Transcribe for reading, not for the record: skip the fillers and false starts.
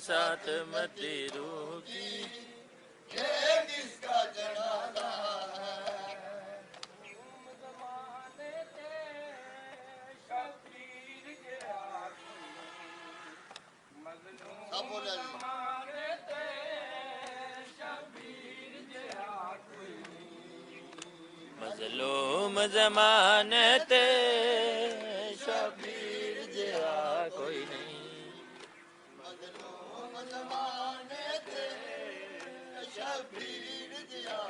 साथ मती रूठी ये किसका जनाजा है। सब बोला जी। मजलूम जमाने ते शबीर जिहा कोई नहीं। मजलूम जमाने थे शबीर जिया